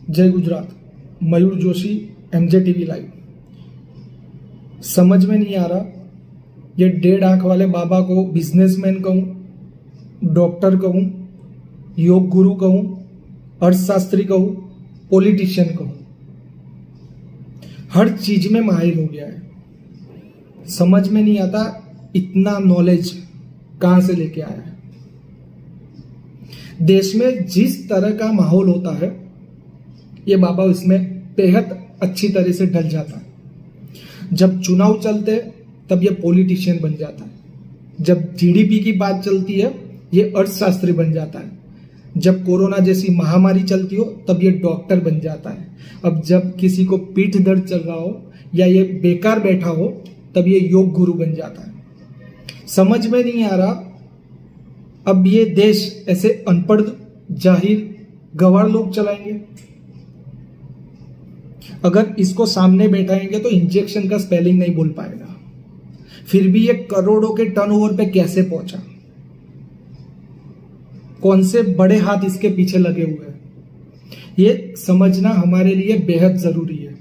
जय गुजरात। मयूर Joshi, MJ TV live. समझ में नहीं आ रहा ये 1.5 आंख वाले बाबा को बिजनेसमैन कहूं, डॉक्टर कहूं, योग गुरु कहूं, अर्थशास्त्री कहूं, पॉलिटिशियन कहूं, हर चीज में माहिर हो गया है। समझ में नहीं आता इतना नॉलेज कहां से लेके आया है। देश में जिस तरह का माहौल होता है ये बाबा इसमें बेहद अच्छी तरह से ढल जाता है। जब चुनाव चलते तब ये पॉलिटिशियन बन जाता है, जब GDP की बात चलती है ये अर्थशास्त्री बन जाता है, जब कोरोना जैसी महामारी चलती हो तब ये डॉक्टर बन जाता है, अब जब किसी को पीठ दर्द चल रहा हो या ये बेकार बैठा हो तब ये योग गुरु बन जाता है। समझ में नहीं आ रहा अब ये देश ऐसे अनपढ़ जाहिर गवार लोग चलाएंगे। अगर इसको सामने बैठाएंगे तो इंजेक्शन का स्पेलिंग नहीं बोल पाएगा, फिर भी ये करोड़ों के टर्नओवर पे कैसे पहुंचा, कौन से बड़े हाथ इसके पीछे लगे हुए हैं, ये समझना हमारे लिए बेहद जरूरी है।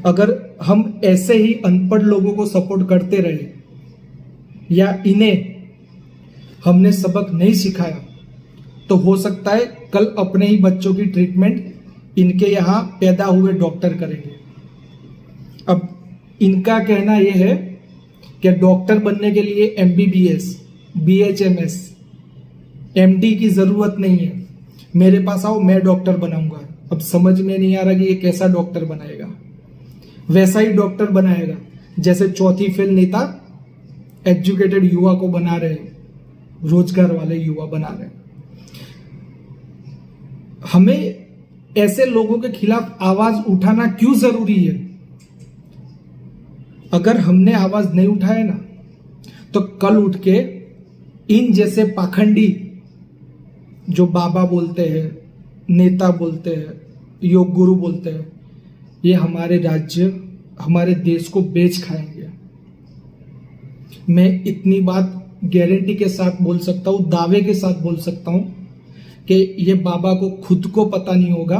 अगर हम ऐसे ही अनपढ़ लोगों को सपोर्ट करते रहे या इन्हें हमने सबक नहीं सिखाया तो हो सकता है कल अपने ही बच्चों की ट्रीटमेंट इनके यहां पैदा हुए डॉक्टर करेंगे। अब इनका कहना यह है कि डॉक्टर बनने के लिए MBBS, BHMS, MD की जरूरत नहीं है, मेरे पास आओ मैं डॉक्टर बनाऊंगा। अब समझ में नहीं आ रहा कि ये कैसा डॉक्टर बनाएगा। वैसा ही डॉक्टर बनाएगा जैसे चौथी फेल नेता एजुकेटेड युवा को बना रहे, रोजगार वाले युवा बना रहे। हमें ऐसे लोगों के खिलाफ आवाज उठाना क्यों जरूरी है? अगर हमने आवाज नहीं उठाया ना तो कल उठ के इन जैसे पाखंडी जो बाबा बोलते हैं, नेता बोलते हैं, योग गुरु बोलते हैं, ये हमारे राज्य, हमारे देश को बेच खाएंगे। मैं इतनी बात गारंटी के साथ बोल सकता हूं, दावे के साथ बोल सकता हूं कि ये बाबा को खुद को पता नहीं होगा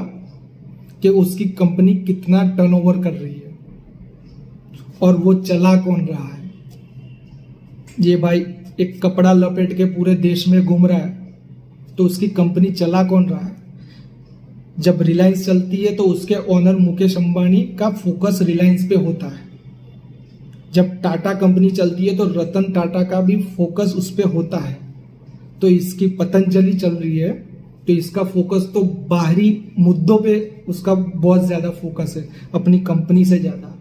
कि उसकी कंपनी कितना टर्नओवर कर रही है और वो चला कौन रहा है। ये भाई एक कपड़ा लपेट के पूरे देश में घूम रहा है तो उसकी कंपनी चला कौन रहा है। जब रिलायंस चलती है तो उसके ओनर मुकेश अंबानी का फोकस रिलायंस पे होता है। जब टाटा कंपनी चलती है तो रतन टाटा का भी फोकस उस पे होता है। तो इसकी पतंजलि चल रही है तो इसका फोकस तो बाहरी मुद्दों पे उसका बहुत ज्यादा फोकस है, अपनी कंपनी से ज्यादा।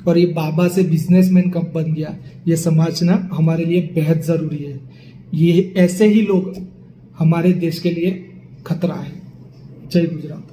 और ये बाबा से बिजनेसमैन कब बन गया ये समझना हमारे लिए बेहद जरूरी है। ये ऐसे ही लोग हमारे देश के लिए खतरा है। जय गुजरात।